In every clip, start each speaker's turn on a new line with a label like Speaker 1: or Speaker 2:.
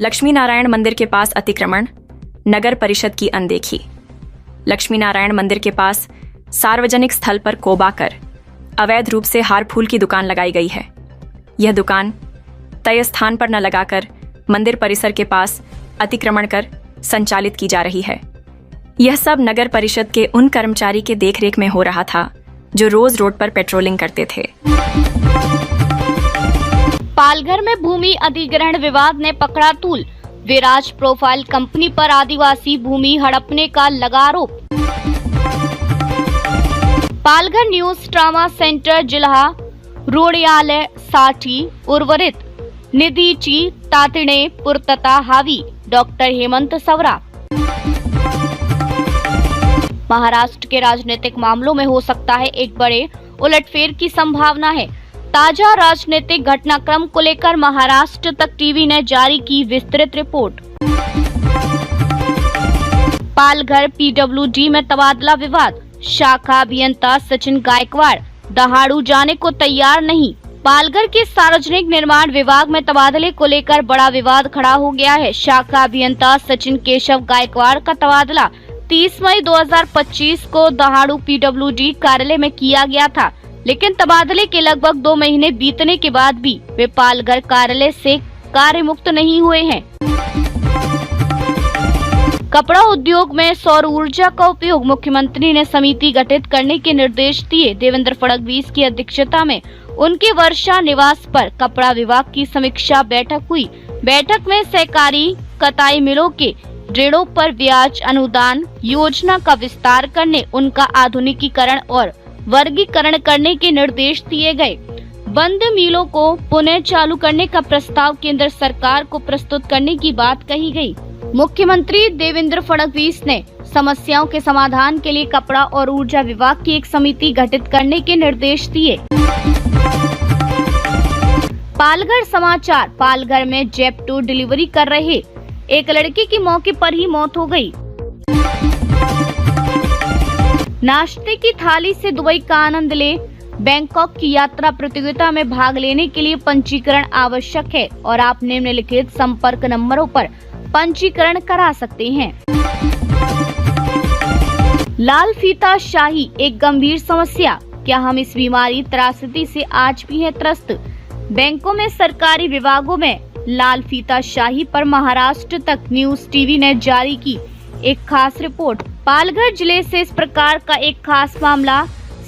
Speaker 1: लक्ष्मी नारायण मंदिर के पास अतिक्रमण, नगर परिषद की अनदेखी। लक्ष्मी नारायण मंदिर के पास सार्वजनिक स्थल पर कोबा कर अवैध रूप से हार फूल की दुकान लगाई गई है। यह दुकान तय स्थान पर न लगाकर मंदिर परिसर के पास अतिक्रमण कर संचालित की जा रही है। यह सब नगर परिषद के उन कर्मचारी के देखरेख में हो रहा था जो रोज रोड पर पेट्रोलिंग करते थे।
Speaker 2: पालघर में भूमि अधिग्रहण विवाद ने पकड़ा तूल। विराज प्रोफाइल कंपनी पर आदिवासी भूमि हड़पने का लगा आरोप। पालघर न्यूज ट्रामा सेंटर जिल्हा रोड्यालय साठी उर्वरित निधीची तातडीने पूर्तता हवी, डॉक्टर हेमंत सवरा। महाराष्ट्र के राजनीतिक मामलों में हो सकता है एक बड़े उलटफेर की संभावना है। ताजा राजनीतिक घटनाक्रम को लेकर महाराष्ट्र तक टीवी ने जारी की विस्तृत रिपोर्ट। पालघर पीडब्ल्यूडी में तबादला विवाद, शाखा अभियंता सचिन गायकवाड़ दहाड़ू जाने को तैयार नहीं। पालघर के सार्वजनिक निर्माण विभाग में तबादले को लेकर बड़ा विवाद खड़ा हो गया है। शाखा अभियंता सचिन केशव गायकवाड़ का तबादला 30 मई 2025 को दहाड़ू पीडब्ल्यूडी कार्यालय में किया गया था, लेकिन तबादले के लगभग 2 महीने बीतने के बाद भी वे पालघर कार्यालय से कार्य मुक्त नहीं हुए हैं। कपड़ा उद्योग में सौर ऊर्जा का उपयोग, मुख्यमंत्री ने समिति गठित करने के निर्देश दिए। देवेंद्र फडणवीस की अध्यक्षता में उनके वर्षा निवास पर कपड़ा विभाग की समीक्षा बैठक हुई। बैठक में सहकारी कताई मिलों के ऋणों पर ब्याज अनुदान योजना का विस्तार करने, उनका आधुनिकीकरण और वर्गीकरण करने के निर्देश दिए गए। बंद मिलों को पुनः चालू करने का प्रस्ताव केंद्र सरकार को प्रस्तुत करने की बात कही गई। मुख्यमंत्री देवेंद्र फडणवीस ने समस्याओं के समाधान के लिए कपड़ा और ऊर्जा विभाग की एक समिति गठित करने के निर्देश दिए। पालघर समाचार। पालघर में जेप्टो डिलीवरी कर रहे एक लड़के की मौके पर ही मौत हो गई। नाश्ते की थाली से दुबई का आनंद ले। बैंकॉक की यात्रा प्रतियोगिता में भाग लेने के लिए पंजीकरण आवश्यक है और आप निम्नलिखित संपर्क नंबरों पर पंजीकरण करा सकते हैं। लाल फीता शाही एक गंभीर समस्या, क्या हम इस बीमारी त्रासदी से आज भी हैं त्रस्त? बैंकों में सरकारी विभागों में लाल फीता शाही पर महाराष्ट्र तक न्यूज टीवी ने जारी की एक खास रिपोर्ट। पालघर जिले से इस प्रकार का एक खास मामला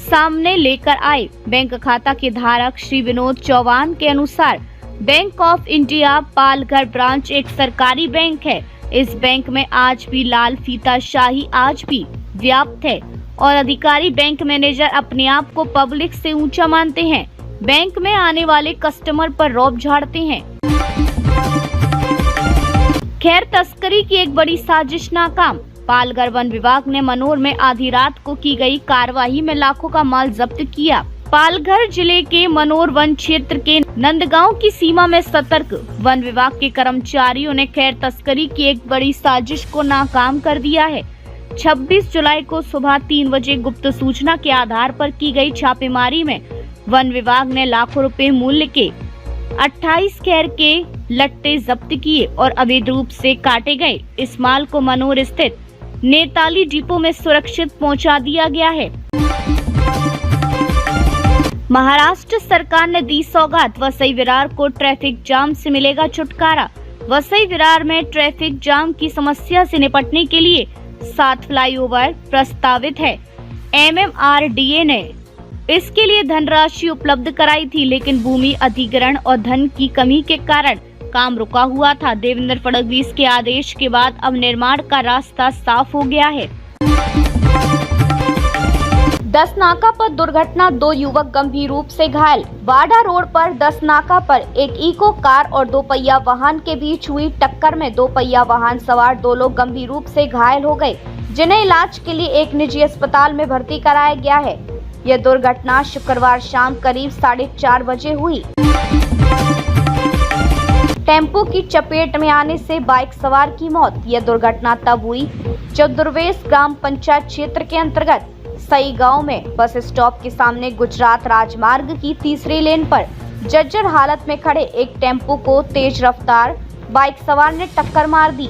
Speaker 2: सामने लेकर आए। बैंक खाता के धारक श्री विनोद चौहान के अनुसार bank of India Palghar branch एक सरकारी बैंक है। इस बैंक में आज भी लाल फीता शाही आज भी व्याप्त है और अधिकारी बैंक मैनेजर अपने आप को पब्लिक से ऊंचा मानते हैं। बैंक में आने वाले कस्टमर पर रौब झाड़ते हैं। खैर तस्करी की एक बड़ी साजिश नाकाम। पालघर वन विभाग ने मनोर में आधी रात को की गई कार्रवाई में लाखों का माल जब्त किया। पालघर जिले के मनोर वन क्षेत्र के नंदगांव की सीमा में सतर्क वन विभाग के कर्मचारियों ने खैर तस्करी की एक बड़ी साजिश को नाकाम कर दिया है। 26 जुलाई को सुबह 3 बजे गुप्त सूचना के आधार पर की गई छापेमारी में वन विभाग ने लाखों रुपए मूल्य के 28 कैर के लट्टे जब्त किए और अवैध रूप से काटे गए। इस माल को मनोर स्थित नेताली डिपो में सुरक्षित पहुंचा दिया गया है। महाराष्ट्र सरकार ने दी सौगात, वसई विरार को ट्रैफिक जाम से मिलेगा छुटकारा। वसई विरार में ट्रैफिक जाम की समस्या से निपटने के लिए 7 फ्लाईओवर प्रस्तावित है। MMRDA ने इसके लिए धनराशि उपलब्ध कराई थी, लेकिन भूमि अधिग्रहण और धन की कमी के कारण काम रुका हुआ था। देवेंद्र फडणवीस के आदेश के बाद अब निर्माण का रास्ता साफ हो गया है। 10 नाका पर दुर्घटना, 2 युवक गंभीर रूप से घायल। वाडा रोड पर 10 नाका पर एक इको कार और 2 पहिया वाहन के बीच हुई टक्कर में 2 पहिया वाहन सवार 2 लोग गंभीर रूप से घायल हो गए, जिन्हें इलाज के लिए एक निजी अस्पताल में भर्ती कराया गया है। यह दुर्घटना शुक्रवार शाम करीब 4:30 बजे हुई। टेम्पो की चपेट में आने से बाइक सवार की मौत। यह दुर्घटना तब हुई जब दुर्वेश ग्राम पंचायत क्षेत्र के अंतर्गत सई गांव में बस स्टॉप के सामने गुजरात राजमार्ग की तीसरी लेन पर जर्जर हालत में खड़े एक टेम्पो को तेज रफ्तार बाइक सवार ने टक्कर मार दी।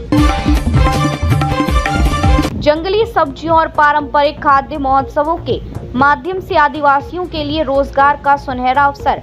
Speaker 2: जंगली सब्जियों और पारंपरिक खाद्य महोत्सवों के माध्यम से आदिवासियों के लिए रोजगार का सुनहरा अवसर।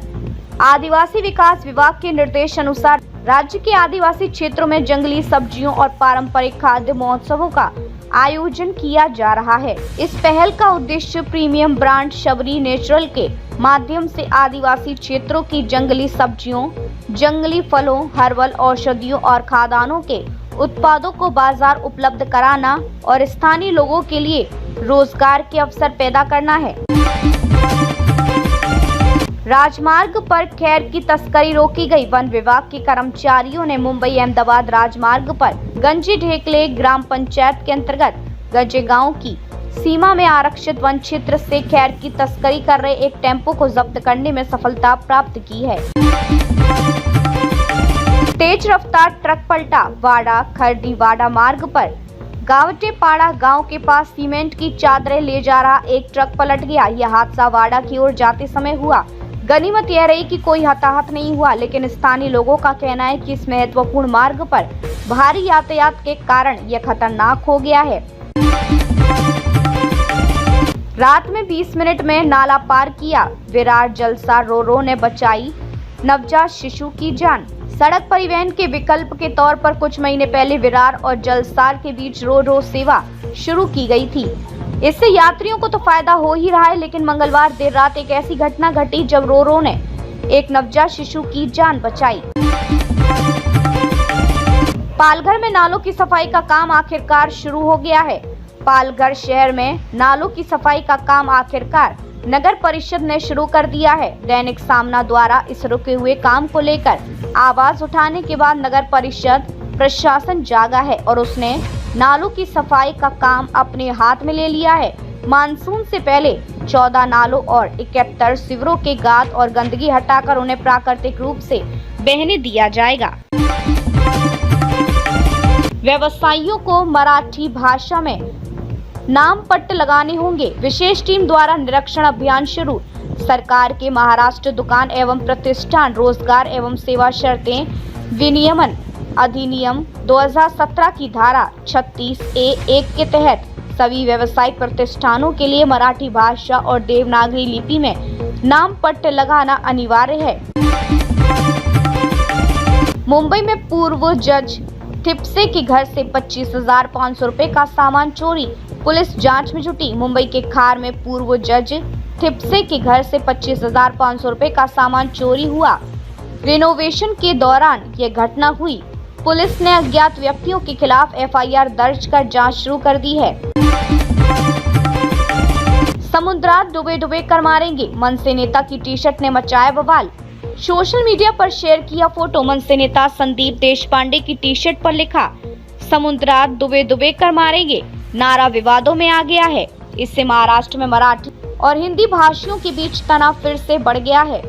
Speaker 2: आदिवासी विकास विभाग के निर्देश अनुसार राज्य के आदिवासी क्षेत्रों में जंगली सब्जियों और पारंपरिक खाद्य महोत्सवों का आयोजन किया जा रहा है। इस पहल का उद्देश्य प्रीमियम ब्रांड शबरी नेचुरल के माध्यम से आदिवासी क्षेत्रों की जंगली सब्जियों, जंगली फलों, हर्बल औषधियों और खाद्यान्नों के उत्पादों को बाजार उपलब्ध कराना और स्थानीय लोगों के लिए रोजगार के अवसर पैदा करना है। राजमार्ग पर खैर की तस्करी रोकी गई। वन विभाग के कर्मचारियों ने मुंबई अहमदाबाद राजमार्ग पर गंजी ढेकले ग्राम पंचायत के अंतर्गत गंजे गांव की सीमा में आरक्षित वन क्षेत्र से खैर की तस्करी कर रहे एक टेम्पो को जब्त करने में सफलता प्राप्त की है। तेज रफ्तार ट्रक पलटा। वाड़ा खरडी वाड़ा मार्ग पर गावटे पाड़ा गांव के पास सीमेंट की चादरें ले जा रहा एक ट्रक पलट गया। यह हादसा वाड़ा की ओर जाते समय हुआ। गनीमत यह रही कि कोई हताहत नहीं हुआ, लेकिन स्थानीय लोगों का कहना है कि इस महत्वपूर्ण मार्ग पर भारी यातायात के कारण यह खतरनाक हो गया है। रात में 20 मिनट में नाला पार किया। विरार जलसार रो ने बचाई नवजात शिशु की जान। सड़क परिवहन के विकल्प के तौर पर कुछ महीने पहले विरार और जलसार के बीच रो सेवा शुरू की गई थी। इससे यात्रियों को तो फायदा हो ही रहा है, लेकिन मंगलवार देर रात एक ऐसी घटना घटी जब रो ने एक नवजात शिशु की जान बचाई। पालघर में नालों की सफाई का काम आखिरकार शुरू हो गया है। पालघर शहर में नालों की सफाई का काम आखिरकार नगर परिषद ने शुरू कर दिया है। दैनिक सामना द्वारा इस रुके हुए काम को लेकर आवाज उठाने के बाद नगर परिषद प्रशासन जागा है और उसने नालों की सफाई का काम अपने हाथ में ले लिया है। मानसून से पहले 14 नालों और 71 शिविरों के गाद और गंदगी हटाकर उन्हें प्राकृतिक रूप से बहने दिया जाएगा। व्यवसायियों को मराठी भाषा में नाम पट्ट लगाने होंगे। विशेष टीम द्वारा निरीक्षण अभियान शुरू। सरकार के महाराष्ट्र दुकान एवं प्रतिष्ठान रोजगार एवं सेवा शर्तें विनियमन अधिनियम 2017 की धारा 36A(1) के तहत सभी व्यावसायिक प्रतिष्ठानों के लिए मराठी भाषा और देवनागरी लिपि में नाम पट्ट लगाना अनिवार्य है। मुंबई में पूर्व जज थिप्से के घर से 25,500 रुपए का सामान चोरी। पुलिस जांच में जुटी। मुंबई के खार में पूर्व जज थिप्से के घर से 25,500 रुपए का सामान चोरी हुआ। रिनोवेशन के दौरान यह घटना हुई। पुलिस ने अज्ञात व्यक्तियों के खिलाफ FIR दर्ज कर जांच शुरू कर दी है। समुद्रात डूबे कर मारेंगे। मनसे नेता की टी-शर्ट ने मचाया बवाल। सोशल मीडिया पर शेयर किया फोटो। मनसे नेता संदीप देशपांडे की टी-शर्ट पर लिखा समुद्रात डूबे कर मारेंगे नारा विवादों में आ गया है। इससे महाराष्ट्र में मराठी और हिंदी भाषियों के बीच तनाव फिर से बढ़ गया है।